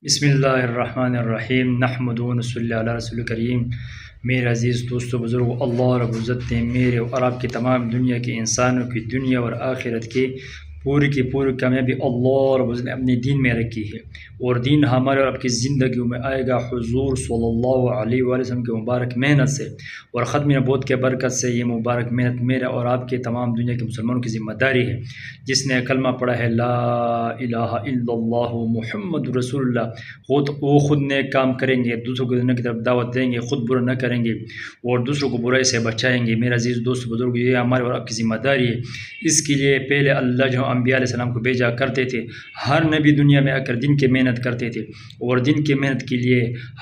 بسم اللہ الرحمن الرحیم نحمد و نصلی علی رسول کریم۔ میرے عزیز دوستو بزرگو، اللہ رب العزت نے میرے اور آپ کی تمام دنیا کے انسانوں کی دنیا اور آخرت کی پوری کامیابی اللہ رب العزت نے اپنے دین میں رکھی ہے، اور دین ہمارے اور آپ کی زندگیوں میں آئے گا حضور صلی اللہ علیہ وآلہ وسلم کی مبارک محنت سے اور ختم نبوت کے برکت سے۔ یہ مبارک محنت میرا اور آپ کے تمام دنیا کے مسلمانوں کی ذمہ داری ہے۔ جس نے کلمہ پڑھا ہے لا الہ الا اللہ محمد رسول اللہ، وہ خود نیک کام کریں گے، دوسروں کو دنیا کی طرف دعوت دیں گے، خود برا نہ کریں گے اور دوسروں کو برائی سے بچائیں گے۔ میرا عزیز دوست بزرگ، یہ ہمارے اور آپ کی ذمہ داری ہے۔ اس کے لیے پہلے اللہ جو انبیاء علیہ السلام کو بھیجا کرتے تھے، ہر نبی دنیا میں آ کر دین کی محنت کرتے تھے، اور دین کی محنت کے لیے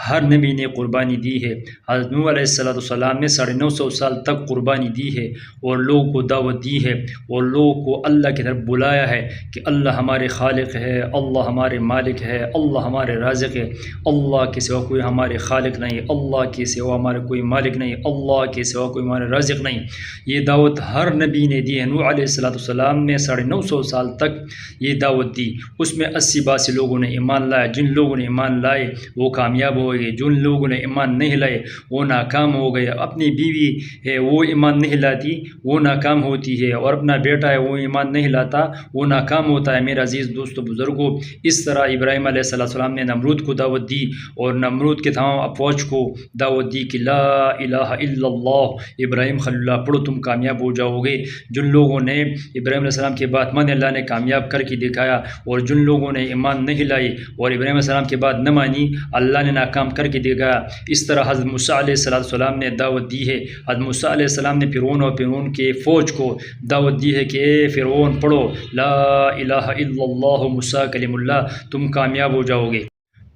ہر نبی نے قربانی دی ہے۔ حضرت نوح علیہ السلام نے 950 سال تک قربانی دی ہے اور لوگوں کو دعوت دی ہے اور لوگوں کو اللہ کی طرف بلایا ہے کہ اللہ ہمارے خالق ہے، اللہ ہمارے مالک ہے، اللہ ہمارے رازق ہے، اللہ کے سوا کوئی ہمارے خالق نہیں، اللہ کے سوا ہمارے کوئی مالک نہیں، اللہ کے سوا کوئی ہمارے رازق نہیں۔ یہ دعوت ہر نبی نے دی ہے۔ نوح علیہ السلام نے 950 سال تک یہ دعوت دی، اس میں 80-82 لوگوں نے ایمان لایا۔ جن لوگوں نے ایمان لائے وہ کامیاب ہو گئے، جن لوگوں نے ایمان نہیں لائے وہ ناکام ہو گئے۔ اپنی بیوی ہے وہ ایمان نہیں لاتی وہ ناکام ہوتی ہے، اور اپنا بیٹا ہے وہ ایمان نہیں لاتا وہ ناکام ہوتا ہے۔ میرا عزیز دوستو بزرگوں، اس طرح ابراہیم علیہ السلام نے نمرود کو دعوت دی اور نمرود کے تمام افواج کو دعوت دی کہ لا الہ الا اللہ، ابراہیم خلیل اللہ پڑھو تم کامیاب ہو جاؤ گے۔ جن لوگوں نے ابراہیم علیہ السلام کی بات مانی اللہ نے کامیاب کر کے دکھایا، اور جن لوگوں نے ایمان نہیں لائی اور ابراہیم علیہ السلام کی بات نہ مانی اللہ نے ناکام کر کے دکھایا۔ اس طرح حضرت موسیٰ علیہ السلام نے دعوت دی ہے۔ حضرت موسیٰ علیہ السلام نے فرعون کے فوج کو دعوت دی ہے کہ اے فرعون پڑھو لا الہ الا اللہ موسیٰ کلیم اللہ، تم کامیاب ہو جاؤ گے۔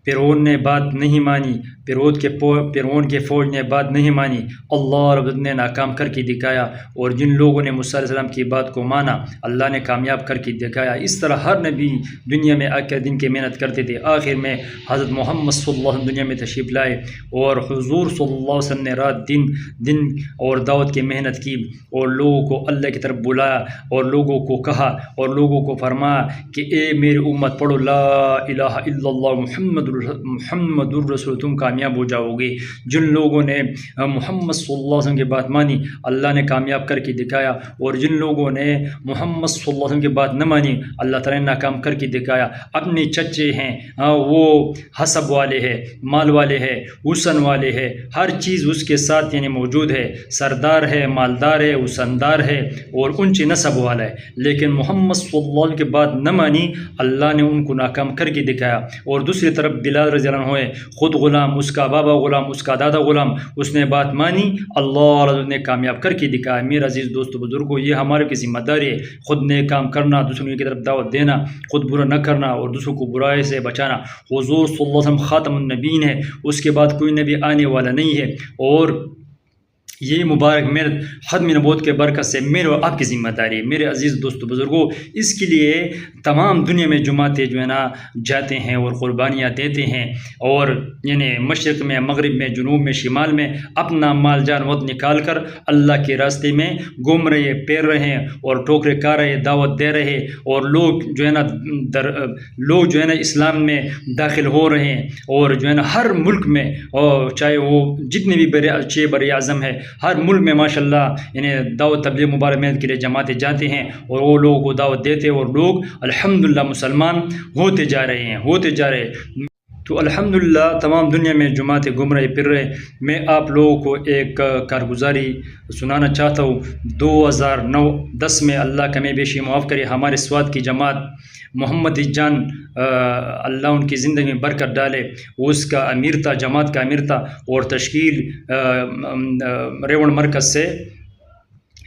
فرعون نے بات نہیں مانی، فرعون کے فوج نے بات نہیں مانی، اللہ رب العزت نے ناکام کر کے دکھایا، اور جن لوگوں نے موسیٰ علیہ السلام کی بات کو مانا اللہ نے کامیاب کر کے دکھایا۔ اس طرح ہر نبی دنیا میں آ کر دن کی محنت کرتے تھے۔ آخر میں حضرت محمد صلی اللہ علیہ وسلم دنیا میں تشریف لائے، اور حضور صلی اللہ علیہ وسلم نے رات دن اور دعوت کی محنت کی اور لوگوں کو اللہ کی طرف بلایا اور لوگوں کو کہا اور لوگوں کو فرمایا کہ اے میری امت پڑھو لا الہ الا اللہ محمد الرسول، تم کامیاب ہو جاؤ گے۔ جن لوگوں نے محمد صلی اللہ علیہ وسلم کی بات مانی اللہ نے کامیاب کر کے دکھایا، اور جن لوگوں نے محمد صلی اللہ علیہ وسلم کی بات نہ مانی اللہ تعالیٰ نے ناکام کر کے دکھایا۔ اپنے چچے ہیں وہ حسب والے ہیں، مال والے ہیں، حسن والے ہیں، ہر چیز اس کے ساتھ یعنی موجود ہے، سردار ہے، مالدار ہے، حسندار ہے اور اونچی نسب والا ہے، لیکن محمد صلی اللہ علیہ وسلم کی بات نہ مانی اللہ نے ان کو ناکام کر کے دکھایا۔ اور دوسری طرف بلال رضی اللہ عنہ ہے، خود غلام، اس کا بابا غلام، اس کا دادا غلام، اس نے بات مانی اللہ نے کامیاب کر کے دکھایا۔ میرا عزیز دوست بزرگوں، یہ ہمارے کی ذمہ داری ہے، خود نیک کام کرنا، دوسروں کی طرف دعوت دینا، خود برا نہ کرنا اور دوسروں کو برائی سے بچانا۔ حضور صلی اللہ علیہ وسلم خاتم النبیین ہے، اس کے بعد کوئی نبی آنے والا نہیں ہے، اور یہ مبارک محنت ختم نبوت کے برکت سے میرے اور آپ کی ذمہ داری ہے۔ میرے عزیز دوست بزرگوں، اس کے لیے تمام دنیا میں جماعتیں جو ہے نا جاتے ہیں اور قربانیاں دیتے ہیں، اور یعنی مشرق میں، مغرب میں، جنوب میں، شمال میں اپنا مال جان وقت نکال کر اللہ کے راستے میں گھوم رہے، پھیر رہے ہیں اور ٹوکرے کھا رہے، دعوت دے رہے، اور لوگ جو ہے نا اسلام میں داخل ہو رہے ہیں، اور جو ہے نا ہر ملک میں، اور چاہے وہ جتنے بھی اچھے بر اعظم ہے، ہر ملک میں ماشاءاللہ یعنی دعوت تبلیغ مبارک محنت کے لیے جماعتیں جاتے ہیں اور وہ لوگوں کو دعوت دیتے ہیں، اور لوگ الحمدللہ مسلمان ہوتے جا رہے ہیں۔ تو الحمدللہ تمام دنیا میں جماعتیں گھوم رہے پھر رہے۔ میں آپ لوگوں کو ایک کارگزاری سنانا چاہتا ہوں۔ 2009-10 میں اللہ کا میں بیشی معاف کرے، ہمارے سوات کی جماعت محمد جان اللہ ان کی زندگی میں برکت ڈالے، وہ اس کا امیر تھا، جماعت کا امیر تھا، اور تشکیل ریون مرکز سے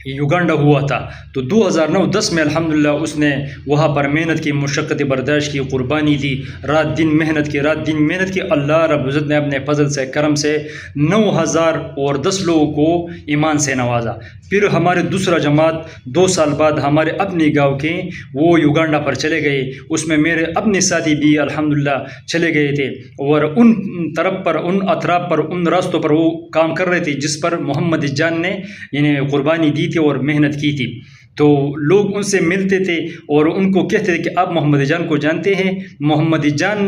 یوگنڈا ہوا تھا۔ تو 2009-10 میں الحمدللہ اس نے وہاں پر محنت کی، مشقت برداشت کی، قربانی دی، رات دن محنت کی۔ اللہ رب العزت نے اپنے فضل سے، کرم سے 9010 لوگوں کو ایمان سے نوازا۔ پھر ہمارے دوسرا جماعت 2 سال بعد ہمارے اپنے گاؤں کے وہ یوگنڈا پر چلے گئے، اس میں میرے اپنے ساتھی بھی الحمدللہ چلے گئے تھے، اور ان طرف پر، ان اطراف پر، ان راستوں پر وہ کام کر رہے تھے جس پر محمد جان نے یعنی قربانی دی تھی اور محنت کی تھی۔ تو لوگ ان سے ملتے تھے اور ان کو کہتے تھے کہ آپ محمد جان کو جانتے ہیں؟ محمد جان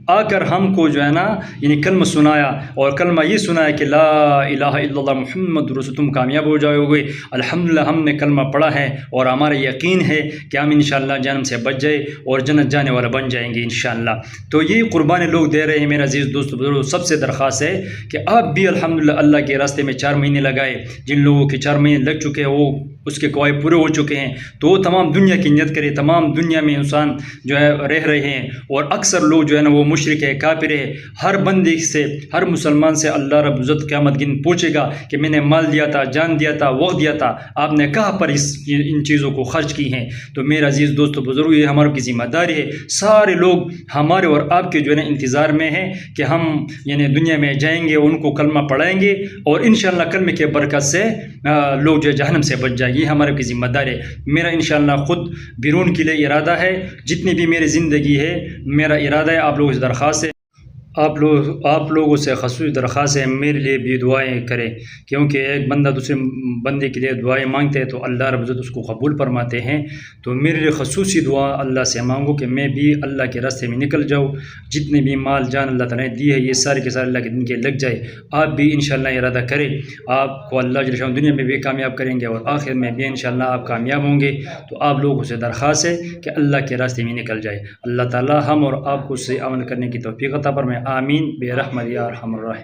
آ کر ہم کو جو ہے نا یعنی کلمہ سنایا، اور کلمہ یہ سنایا کہ لا الہ الا اللہ محمد رسول، تم کامیاب ہو جاؤ گے۔ الحمدللہ ہم نے کلمہ پڑھا ہے اور ہمارا یقین ہے کہ ہم انشاءاللہ جہنم سے بچ جائے اور جنت جانے والا بن جائیں گے انشاءاللہ۔ تو یہ قربانی لوگ دے رہے ہیں۔ میرا عزیز دوست بزرگ، سب سے درخواست ہے کہ آپ بھی الحمدللہ اللہ کے راستے میں 4 مہینے لگائے۔ جن لوگوں کے 4 مہینے لگ چکے ہیں وہ اس کے قواعد پورے ہو چکے ہیں، تو وہ تمام دنیا کی نیت کرے۔ تمام دنیا میں انسان جو ہے رہ رہے ہیں، اور اکثر لوگ جو ہے نا وہ مشرک ہے، کافر ہے۔ ہر بندے سے، ہر مسلمان سے اللہ رب العزت قیامت دن پوچھے گا کہ میں نے مال دیا تھا، جان دیا تھا، وقت دیا تھا، آپ نے کہاں پر ان چیزوں کو خرچ کی ہیں؟ تو میرا عزیز دوستو بزرگ، یہ ہماری کی ذمہ داری ہے۔ سارے لوگ ہمارے اور آپ کے جو ہے نا انتظار میں ہیں کہ ہم یعنی دنیا میں جائیں گے، ان کو کلمہ پڑھائیں گے، اور انشاءاللہ کلمے کے برکت سے لوگ جو ہے جہنم سے بچ جائیں۔ یہ ہمارے کی ذمہ داری ہے۔ میرا انشاءاللہ خود بیرون کے لیے ارادہ ہے، جتنی بھی میری زندگی ہے میرا ارادہ ہے، آپ لوگوں سے درخواست ہے، آپ لوگوں سے خصوصی درخواست ہے میرے لیے بھی دعائیں کریں، کیونکہ ایک بندہ دوسرے بندے کے لیے دعائیں مانگتے ہیں تو اللہ رب العزت اس کو قبول فرماتے ہیں۔ تو میرے لیے خصوصی دعا اللہ سے مانگو کہ میں بھی اللہ کے راستے میں نکل جاؤں، جتنے بھی مال جان اللہ تعالیٰ نے دی ہے یہ سارے کے سارے اللہ کے دین کے لگ جائے۔ آپ بھی انشاءاللہ ارادہ کریں، آپ کو اللہ جل شانہ دنیا میں بھی کامیاب کریں گے اور آخر میں بھی انشاءاللہ آپ کامیاب ہوں گے۔ تو آپ لوگوں سے درخواست ہے کہ اللہ کے راستے میں نکل جائے۔ اللہ تعالیٰ ہم اور آپ کو سے عمل کرنے کی توفیق عطا فرمائے۔ آمین برحمتہ یا ارحم الراحمین۔